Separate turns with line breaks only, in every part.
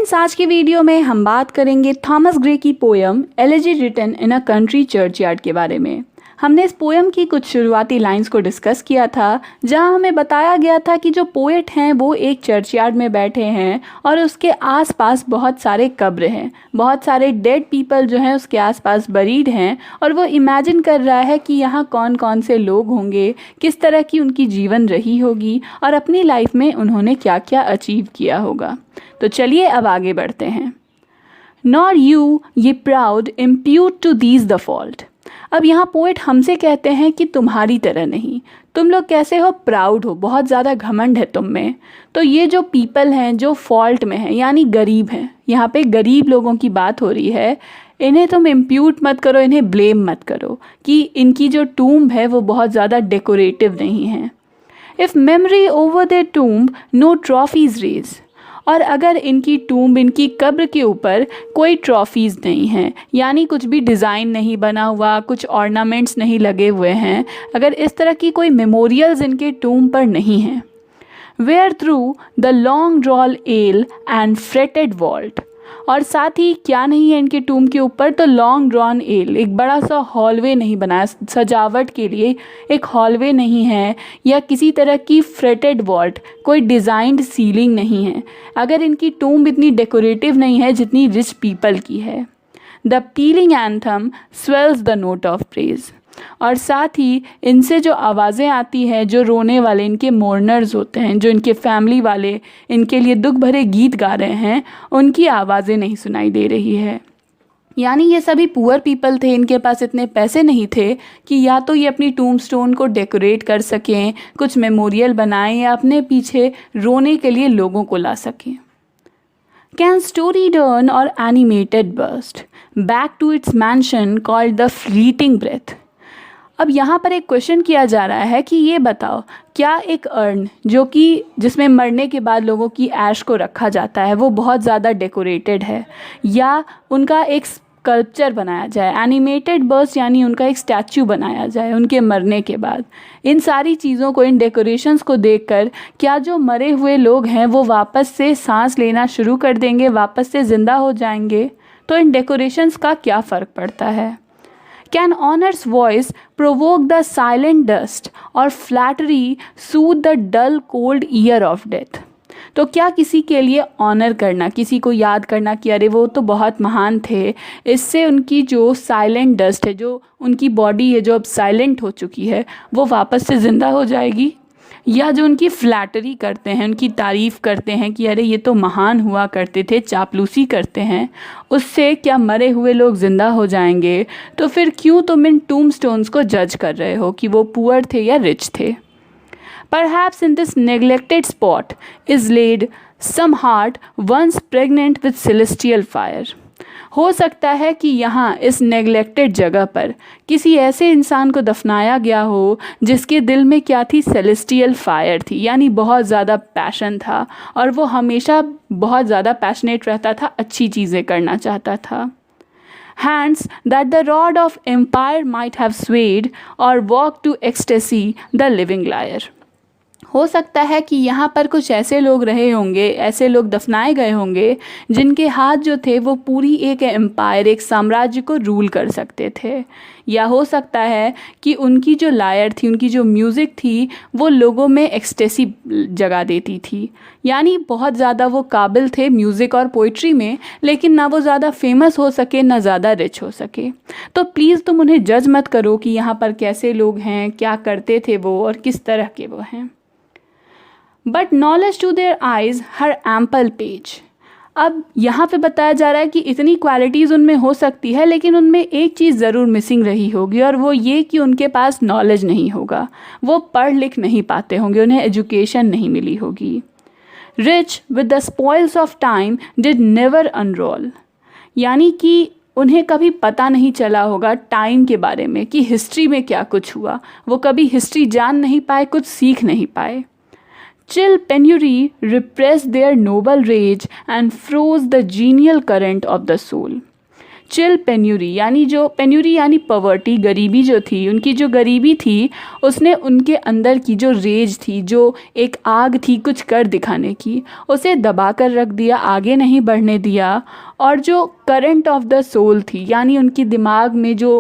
Friends, आज की video में हम बात करेंगे थॉमस ग्रे की poem elegy written in a country churchyard के बारे में। हमने इस पोयम की कुछ शुरुआती लाइंस को डिस्कस किया था, जहां हमें बताया गया था कि जो पोएट हैं वो एक चर्चयार्ड में बैठे हैं और उसके आसपास बहुत सारे कब्र हैं, बहुत सारे डेड पीपल जो हैं उसके आसपास बरीड हैं, और वो इमेजिन कर रहा है कि यहाँ कौन कौन से लोग होंगे, किस तरह की उनकी जीवन रही होगी और अपनी लाइफ में उन्होंने क्या क्या अचीव किया होगा। तो चलिए अब आगे बढ़ते हैं। Nor you ye proud impute to these the fault. अब यहाँ पोएट हमसे कहते हैं कि तुम्हारी तरह नहीं, तुम लोग कैसे हो, प्राउड हो, बहुत ज़्यादा घमंड है तुम में। तो ये जो पीपल हैं जो फॉल्ट में हैं यानी गरीब हैं, यहाँ पे गरीब लोगों की बात हो रही है, इन्हें तुम इम्प्यूट मत करो, इन्हें ब्लेम मत करो कि इनकी जो टूम्ब है वो बहुत ज़्यादा डेकोरेटिव नहीं है। If memory over their tomb no trophies raise. और अगर इनकी टूम्ब, इनकी कब्र के ऊपर कोई ट्रॉफीज़ नहीं हैं, यानी कुछ भी डिज़ाइन नहीं बना हुआ, कुछ ऑर्नामेंट्स नहीं लगे हुए हैं, अगर इस तरह की कोई मेमोरियल्स इनके टूम्ब पर नहीं हैं, where through the long drawn aisle and fretted vault. और साथ ही क्या नहीं है इनके टूम्ब के ऊपर, तो लॉन्ग ड्रॉन एल, एक बड़ा सा हॉलवे नहीं बनाया सजावट के लिए, एक हॉलवे नहीं है, या किसी तरह की फ्रेटेड वॉल्ट, कोई डिज़ाइंड सीलिंग नहीं है। अगर इनकी टूम्ब इतनी डेकोरेटिव नहीं है जितनी रिच पीपल की है। The piling anthem swells the note of praise. और साथ ही इनसे जो आवाज़ें आती हैं, जो रोने वाले इनके मोर्नर्स होते हैं, जो इनके फैमिली वाले इनके लिए दुख भरे गीत गा रहे हैं, उनकी आवाज़ें नहीं सुनाई दे रही है। यानी ये सभी पुअर पीपल थे, इनके पास इतने पैसे नहीं थे कि या तो ये अपनी टूम्बस्टोन को डेकोरेट कर सकें, कुछ मेमोरियल बनाएं, या अपने पीछे रोने के लिए लोगों को ला सकें। Can story turn or animated burst back to its mansion called the fleeting breath? अब यहाँ पर एक क्वेश्चन किया जा रहा है कि ये बताओ, क्या एक अर्न जो कि जिसमें मरने के बाद लोगों की ऐश को रखा जाता है वो बहुत ज़्यादा डेकोरेटेड है, या उनका एक स्कल्पचर बनाया जाए, एनिमेटेड बर्स्ट यानी उनका एक स्टैचू बनाया जाए उनके मरने के बाद। इन सारी चीज़ों को, इन डेकोरेशंस को देखकर क्या जो मरे हुए लोग हैं वो वापस से सांस लेना शुरू कर देंगे, वापस से ज़िंदा हो जाएंगे? तो इन डेकोरेशंस का क्या फ़र्क पड़ता है? Can honor's voice provoke the silent dust or flattery soothe the dull cold ear of death? तो क्या किसी के लिए ऑनर करना, किसी को याद करना कि अरे वो तो बहुत महान थे, इससे उनकी जो साइलेंट डस्ट है, जो उनकी बॉडी है जो अब साइलेंट हो चुकी है, वो वापस से ज़िंदा हो जाएगी? या जो उनकी फ्लैटरी करते हैं, उनकी तारीफ़ करते हैं कि अरे ये तो महान हुआ करते थे, चापलूसी करते हैं, उससे क्या मरे हुए लोग ज़िंदा हो जाएंगे? तो फिर क्यों तुम इन टूम्बस्टोन्स को जज कर रहे हो कि वो पुअर थे या रिच थे? Perhaps in this neglected spot is laid some heart once pregnant with celestial fire. हो सकता है कि यहाँ इस नेग्लेक्टेड जगह पर किसी ऐसे इंसान को दफनाया गया हो जिसके दिल में क्या थी, सेलेस्टियल फायर थी, यानी बहुत ज़्यादा पैशन था और वो हमेशा बहुत ज़्यादा पैशनेट रहता था, अच्छी चीज़ें करना चाहता था। Hands that the rod of empire might have swayed or walked to ecstasy, the living liar. हो सकता है कि यहाँ पर कुछ ऐसे लोग रहे होंगे, ऐसे लोग दफनाए गए होंगे जिनके हाथ जो थे वो पूरी एक एम्पायर, एक साम्राज्य को रूल कर सकते थे। या हो सकता है कि उनकी जो लायर थी, उनकी जो म्यूज़िक थी, वो लोगों में एक्सटेसी जगा देती थी। यानी बहुत ज़्यादा वो काबिल थे म्यूज़िक और पोइट्री में, लेकिन ना वो ज़्यादा फेमस हो सके, ना ज़्यादा रिच हो सके। तो प्लीज़ तुम उन्हें जज मत करो कि यहाँ पर कैसे लोग हैं, क्या करते थे वो और किस तरह के वो हैं। But knowledge to their eyes her ample page. अब यहाँ पे बताया जा रहा है कि इतनी क्वालिटीज़ उनमें हो सकती है, लेकिन उनमें एक चीज़ ज़रूर मिसिंग रही होगी, और वो ये कि उनके पास नॉलेज नहीं होगा, वो पढ़ लिख नहीं पाते होंगे, उन्हें एजुकेशन नहीं मिली होगी। Rich with the spoils of time did never unroll. यानी कि उन्हें कभी पता नहीं चला होगा टाइम के बारे में कि हिस्ट्री में क्या कुछ हुआ, वो कभी हिस्ट्री जान नहीं पाए, कुछ सीख नहीं पाए। Chill penury repressed their noble rage and froze the genial current of the soul. Chill penury, यानी जो पेन्यूरी यानी पॉवर्टी, गरीबी जो थी, उनकी जो गरीबी थी उसने उनके अंदर की जो रेज थी, जो एक आग थी कुछ कर दिखाने की, उसे दबा कर रख दिया, आगे नहीं बढ़ने दिया। और जो करंट ऑफ द सोल थी, यानी उनकी दिमाग में जो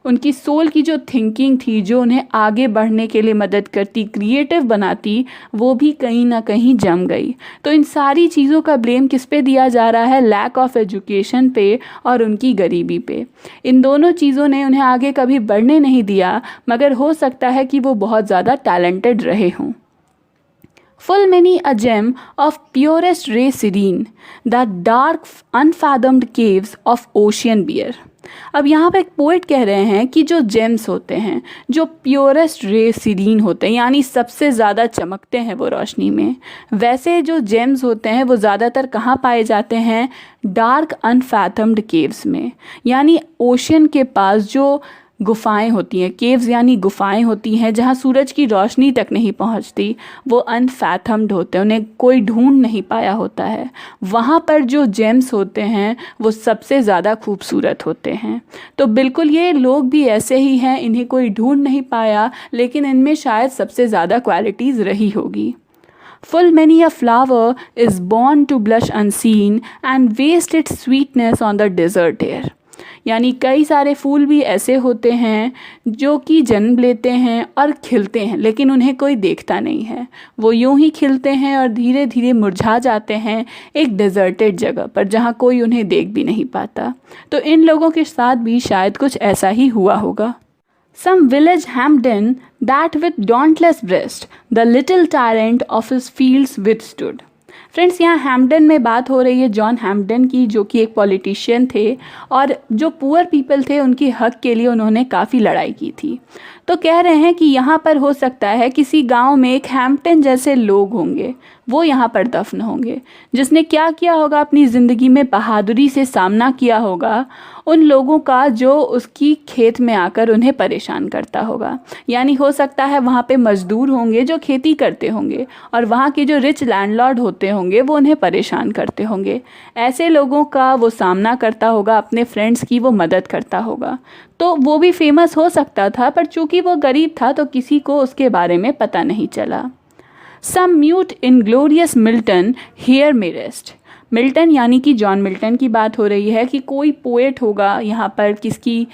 उनकी सोल की जो थिंकिंग थी, जो उन्हें आगे बढ़ने के लिए मदद करती, क्रिएटिव बनाती, वो भी कहीं ना कहीं जम गई। तो इन सारी चीज़ों का ब्लेम किस पे दिया जा रहा है? लैक ऑफ एजुकेशन पे और उनकी गरीबी पे। इन दोनों चीज़ों ने उन्हें आगे कभी बढ़ने नहीं दिया, मगर हो सकता है कि वो बहुत ज़्यादा टैलेंटेड रहे हों। Full many a gem of purest ray serene, the dark unfathomed caves of ocean bear। अब यहाँ पे एक पोइट कह रहे हैं कि जो जेम्स होते हैं, जो प्योरेस्ट रे सीरीन होते हैं, यानी सबसे ज़्यादा चमकते हैं वो रोशनी में, वैसे जो जेम्स होते हैं वो ज़्यादातर कहाँ पाए जाते हैं? डार्क अनफैथम्ड केव्स में, यानी ओशियन के पास जो गुफाएं होती हैं, केव्स यानी गुफाएं होती हैं जहाँ सूरज की रोशनी तक नहीं पहुँचती, वो अनफैथम्ड होते हैं, उन्हें कोई ढूंढ नहीं पाया होता है। वहाँ पर जो जेम्स होते हैं वो सबसे ज़्यादा खूबसूरत होते हैं। तो बिल्कुल ये लोग भी ऐसे ही हैं, इन्हें कोई ढूंढ नहीं पाया, लेकिन इनमें शायद सबसे ज़्यादा क्वालिटीज़ रही होगी। Full many a flower is born to blush unseen and waste its sweetness on the desert air। यानी कई सारे फूल भी ऐसे होते हैं जो कि जन्म लेते हैं और खिलते हैं, लेकिन उन्हें कोई देखता नहीं है। वो यूं ही खिलते हैं और धीरे धीरे मुरझा जाते हैं एक डेजर्टेड जगह पर जहाँ कोई उन्हें देख भी नहीं पाता। तो इन लोगों के साथ भी शायद कुछ ऐसा ही हुआ होगा। Some village Hampden that with dauntless breast the little tyrant of his fields withstood। Friends, यहाँ हैम्पडन में बात हो रही है जॉन हैम्पडन की, जो कि एक पॉलिटिशियन थे और जो पुअर पीपल थे उनकी हक के लिए उन्होंने काफ़ी लड़ाई की थी। तो कह रहे हैं कि यहाँ पर हो सकता है किसी गांव में एक हैम्पटन जैसे लोग होंगे, वो यहाँ पर दफन होंगे, जिसने क्या किया होगा, अपनी ज़िंदगी में बहादुरी से सामना किया होगा उन लोगों का जो उसकी खेत में आकर उन्हें परेशान करता होगा। यानी हो सकता है वहाँ पे मज़दूर होंगे जो खेती करते होंगे और वहाँ के जो रिच लैंडलॉर्ड होते होंगे वो उन्हें परेशान करते होंगे। ऐसे लोगों का वो सामना करता होगा, अपने फ्रेंड्स की वो मदद करता होगा। तो वो भी फेमस हो सकता था, पर चूंकि वो गरीब था तो किसी को उसके बारे में पता नहीं चला। Some mute inglorious Milton here may rest. Milton यानी कि जॉन मिल्टन की बात हो रही है कि कोई पोएट होगा यहाँ पर, किसकी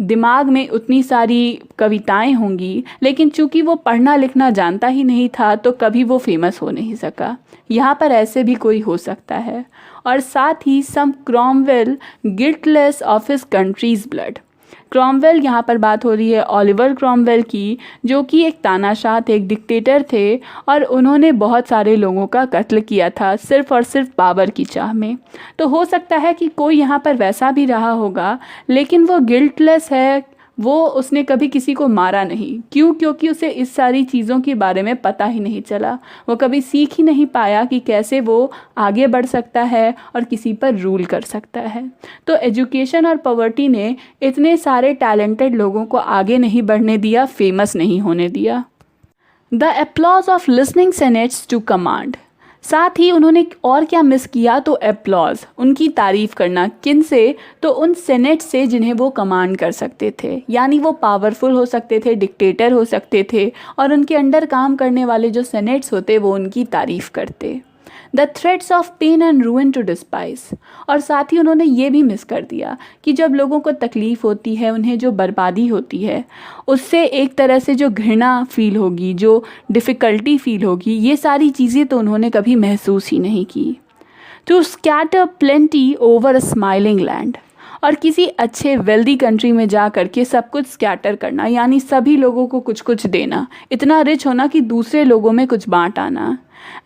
दिमाग में उतनी सारी कविताएं होंगी, लेकिन चूंकि वो पढ़ना लिखना जानता ही नहीं था तो कभी वो फेमस हो नहीं सका। यहाँ पर ऐसे भी कोई हो सकता है। और साथ ही some Cromwell guiltless of his country's blood. Cromwell यहाँ पर बात हो रही है ओलिवर क्रॉमवेल की, जो कि एक तानाशाह थे, एक डिक्टेटर थे और उन्होंने बहुत सारे लोगों का कत्ल किया था सिर्फ़ और सिर्फ पावर की चाह में। तो हो सकता है कि कोई यहाँ पर वैसा भी रहा होगा, लेकिन वो गिल्टलेस है, वो उसने कभी किसी को मारा नहीं। क्यों? क्योंकि उसे इस सारी चीज़ों के बारे में पता ही नहीं चला। वो कभी सीख ही नहीं पाया कि कैसे वो आगे बढ़ सकता है और किसी पर रूल कर सकता है। तो एजुकेशन और पॉवर्टी ने इतने सारे टैलेंटेड लोगों को आगे नहीं बढ़ने दिया, फेमस नहीं होने दिया। The applause of listening senates to command. साथ ही उन्होंने और क्या मिस किया, तो एप्लॉज, उनकी तारीफ़ करना। किन से? तो उन सेनेट से जिन्हें वो कमांड कर सकते थे, यानी वो पावरफुल हो सकते थे, डिक्टेटर हो सकते थे और उनके अंडर काम करने वाले जो सेनेट्स होते वो उनकी तारीफ़ करते। The threats of pain and ruin to despise. और साथ ही उन्होंने ये भी मिस कर दिया कि जब लोगों को तकलीफ़ होती है, उन्हें जो बर्बादी होती है, उससे एक तरह से जो घृणा फील होगी, जो डिफ़िकल्टी फील होगी, ये सारी चीज़ें तो उन्होंने कभी महसूस ही नहीं की। To scatter plenty over a smiling land. और किसी अच्छे वेल्दी कंट्री में जा कर के सब कुछ स्कैटर करना, यानी सभी लोगों को कुछ कुछ देना, इतना रिच होना कि दूसरे लोगों में कुछ बांट आना।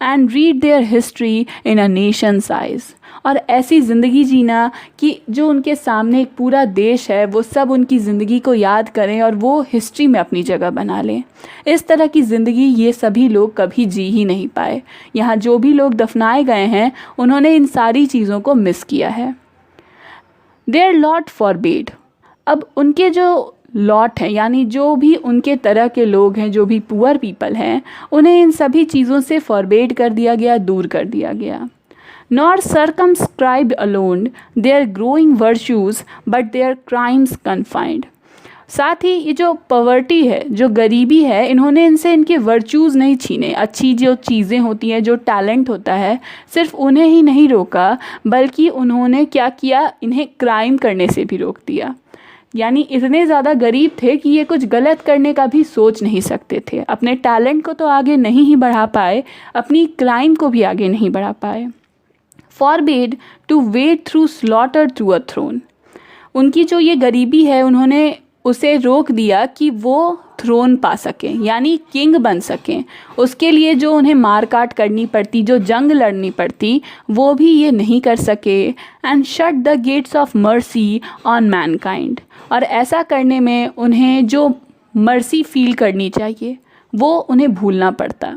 And read there history in a nation size. और ऐसी ज़िंदगी जीना कि जो उनके सामने एक पूरा देश है, वो सब उनकी ज़िंदगी को याद करें और वो हिस्ट्री में अपनी जगह बना लें। इस तरह की ज़िंदगी ये सभी लोग कभी जी ही नहीं पाए। यहाँ जो भी लोग दफनाए गए हैं उन्होंने इन सारी चीज़ों को मिस किया है। Their lot forbade. अब उनके जो लॉट हैं, यानी जो भी उनके तरह के लोग हैं, जो भी पुअर पीपल हैं, उन्हें इन सभी चीज़ों से फॉरबेड कर दिया गया, दूर कर दिया गया। nor circumscribed alone their growing virtues, but their crimes confined. साथ ही ये जो पॉवर्टी है, जो गरीबी है, इन्होंने इनसे इनके वर्च्यूज़ नहीं छीने। अच्छी जो चीज़ें होती हैं, जो टैलेंट होता है, सिर्फ उन्हें ही नहीं रोका, बल्कि उन्होंने क्या किया, इन्हें क्राइम करने से भी रोक दिया। यानी इतने ज़्यादा गरीब थे कि ये कुछ गलत करने का भी सोच नहीं सकते थे। अपने टैलेंट को तो आगे नहीं ही बढ़ा पाए, अपनी क्राइम को भी आगे नहीं बढ़ा पाए। Forbid to wade through slaughter through a throne. उनकी जो ये गरीबी है, उन्होंने उसे रोक दिया कि वो थ्रोन पा सकें, यानी किंग बन सकें। उसके लिए जो उन्हें मार काट करनी पड़ती, जो जंग लड़नी पड़ती, वो भी ये नहीं कर सके। And shut the gates of mercy on Mankind. और ऐसा करने में उन्हें जो मर्सी फील करनी चाहिए वो उन्हें भूलना पड़ता।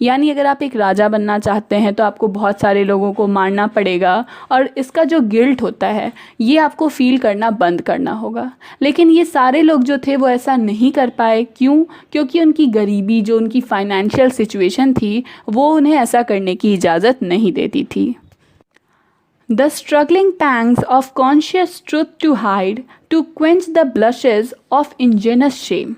यानी अगर आप एक राजा बनना चाहते हैं तो आपको बहुत सारे लोगों को मारना पड़ेगा, और इसका जो गिल्ट होता है ये आपको फील करना बंद करना होगा। लेकिन ये सारे लोग जो थे वो ऐसा नहीं कर पाए। क्यों? क्योंकि उनकी गरीबी, जो उनकी फाइनेंशियल सिचुएशन थी, वो उन्हें ऐसा करने की इजाज़त नहीं देती थी। The struggling pangs of conscious truth to hide, to quench the blushes of ingenuous shame।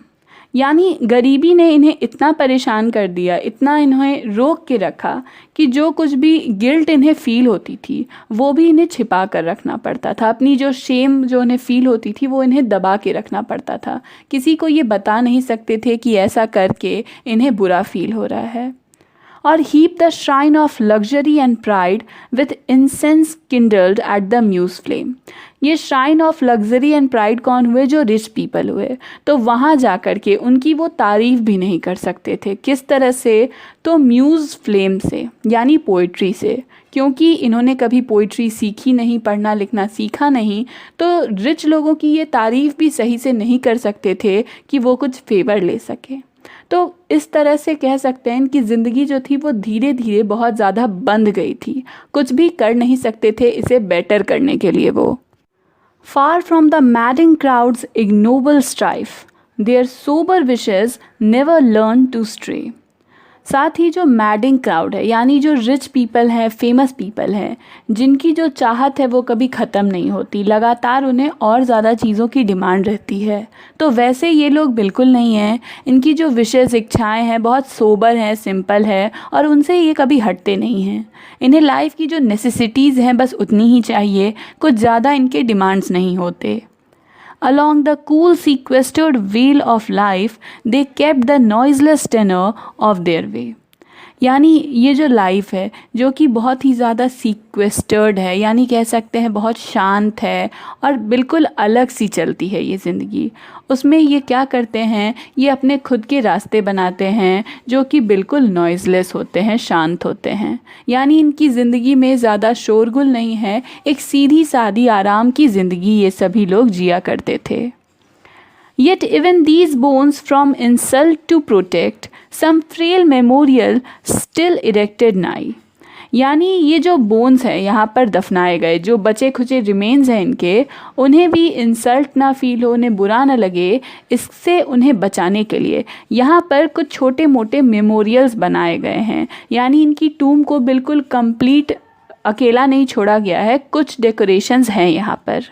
यानी गरीबी ने इन्हें इतना परेशान कर दिया, इतना इन्हें रोक के रखा कि जो कुछ भी गिल्ट इन्हें फ़ील होती थी वो भी इन्हें छिपा कर रखना पड़ता था। अपनी जो शेम जो इन्हें फ़ील होती थी वो इन्हें दबा के रखना पड़ता था। किसी को ये बता नहीं सकते थे कि ऐसा करके इन्हें बुरा फील हो रहा है। और heap the shrine of luxury and pride with incense kindled at the muse flame। ये shrine of luxury and pride कौन हुए? जो रिच पीपल हुए। तो वहाँ जा कर के उनकी वो तारीफ़ भी नहीं कर सकते थे। किस तरह से? तो म्यूज़ फ्लेम से, यानी पोइट्री से। क्योंकि इन्होंने कभी पोइट्री सीखी नहीं, पढ़ना लिखना सीखा नहीं, तो रिच लोगों की ये तारीफ़ भी सही से नहीं कर सकते थे कि वो कुछ फेवर ले सके। तो इस तरह से कह सकते हैं कि ज़िंदगी जो थी वो धीरे धीरे बहुत ज़्यादा बंध गई थी। कुछ भी कर नहीं सकते थे इसे बेटर करने के लिए वो। Far from the madding crowd's ignoble strife, their sober wishes never learned to stray। साथ ही जो मैडिंग क्राउड है, यानी जो रिच पीपल हैं, फेमस पीपल हैं, जिनकी जो चाहत है वो कभी ख़त्म नहीं होती, लगातार उन्हें और ज़्यादा चीज़ों की डिमांड रहती है, तो वैसे ये लोग बिल्कुल नहीं हैं। इनकी जो विशेज़, इच्छाएं हैं, बहुत सोबर हैं, सिंपल है, और उनसे ये कभी हटते नहीं हैं। इन्हें लाइफ की जो नेसेसिटीज़ हैं बस उतनी ही चाहिए, कुछ ज़्यादा इनके डिमांड्स नहीं होते। Along the cool sequestered vale of life, they kept the noiseless tenor of their way। यानी ये जो लाइफ है जो कि बहुत ही ज़्यादा सीक्वेस्टर्ड है, यानी कह सकते हैं बहुत शांत है और बिल्कुल अलग सी चलती है ये ज़िंदगी। उसमें ये क्या करते हैं, ये अपने खुद के रास्ते बनाते हैं जो कि बिल्कुल नॉइज़लेस होते हैं, शांत होते हैं। यानी इनकी ज़िंदगी में ज़्यादा शोरगुल नहीं है, एक सीधी सादी आराम की ज़िंदगी ये सभी लोग जिया करते थे। Yet even these bones from insult to protect, some frail memorial still erected nigh। यानी ये जो बोन्स हैं यहाँ पर दफनाए गए, जो बचे खुचे रिमेन्स हैं इनके, उन्हें भी इंसल्ट ना फील हो, उन्हें बुरा ना लगे, इससे उन्हें बचाने के लिए यहाँ पर कुछ छोटे मोटे मेमोरियल्स बनाए गए हैं। यानी इनकी टूम को बिल्कुल कंप्लीट अकेला नहीं छोड़ा गया है, कुछ डेकोरेशंस हैं यहाँ पर।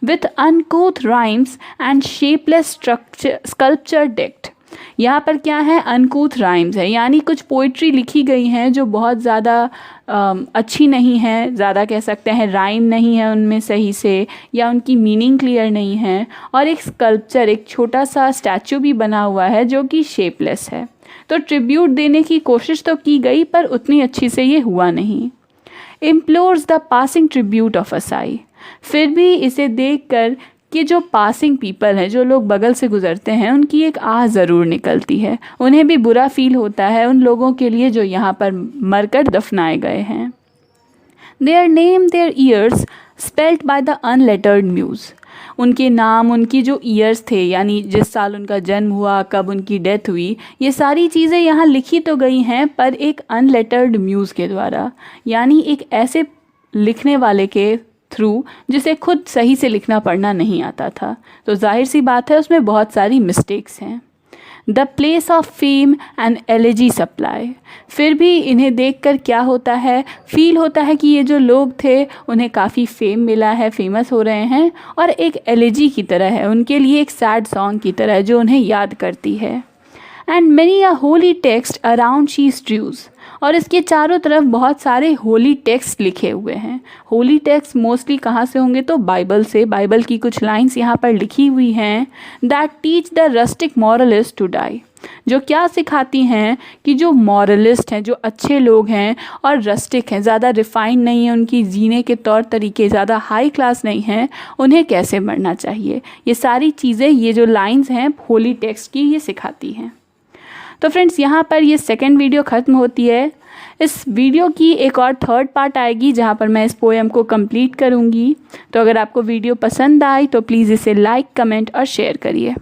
With uncouth rhymes and shapeless sculpture decked। यहाँ पर क्या है? uncouth rhymes है, यानी कुछ पोइट्री लिखी गई हैं जो बहुत ज़्यादा अच्छी नहीं है, ज़्यादा कह सकते हैं राइम नहीं है उनमें सही से, या उनकी मीनिंग क्लियर नहीं है। और एक स्कल्पचर, एक छोटा सा स्टैचू भी बना हुआ है जो कि शेपलेस है। तो ट्रिब्यूट देने की कोशिश तो की गई पर उतनी अच्छी से ये हुआ नहीं। Implores the passing tribute of a sigh। फिर भी इसे देखकर कि जो पासिंग पीपल हैं, जो लोग बगल से गुज़रते हैं, उनकी एक आह ज़रूर निकलती है, उन्हें भी बुरा फील होता है उन लोगों के लिए जो यहाँ पर मरकर दफनाए गए हैं। Their name, their ears, spelt by the unlettered muse। उनके नाम, उनकी जो ईयर्स थे, यानी जिस साल उनका जन्म हुआ, कब उनकी डेथ हुई, ये सारी चीज़ें यहाँ लिखी तो गई हैं पर एक अनलेटर्ड म्यूज़ के द्वारा, यानी एक ऐसे लिखने वाले के थ्रू जिसे खुद सही से लिखना पढ़ना नहीं आता था। तो जाहिर सी बात है उसमें बहुत सारी मिस्टेक्स हैं। The place of fame and elegy supply. फिर भी इन्हें देखकर क्या होता है, फील होता है कि ये जो लोग थे उन्हें काफ़ी फेम मिला है, फेमस हो रहे हैं, और एक एलिजी की तरह है, उनके लिए एक सैड सॉन्ग की तरह जो उन्हें याद करती है। And many a holy text around she strews, और इसके चारों तरफ बहुत सारे होली टेक्स्ट लिखे हुए हैं। होली टेक्स्ट मोस्टली कहाँ से होंगे, तो बाइबल से। बाइबल की कुछ लाइंस यहाँ पर लिखी हुई हैं, that teach the rustic moralist to die, जो क्या सिखाती हैं कि जो मॉरलिस्ट हैं, जो अच्छे लोग हैं और रस्टिक हैं, ज़्यादा रिफाइंड नहीं है, उनकी जीने के तौर तरीके ज़्यादा हाई क्लास नहीं हैं, उन्हें कैसे मरना चाहिए। ये सारी चीज़ें, ये जो लाइंस हैं होली टेक्स्ट की, ये सिखाती हैं। तो फ्रेंड्स, यहाँ पर ये सेकंड वीडियो ख़त्म होती है। इस वीडियो की एक और थर्ड पार्ट आएगी जहाँ पर मैं इस पोएम को कंप्लीट करूँगी। तो अगर आपको वीडियो पसंद आए तो प्लीज़ इसे लाइक, कमेंट और शेयर करिए।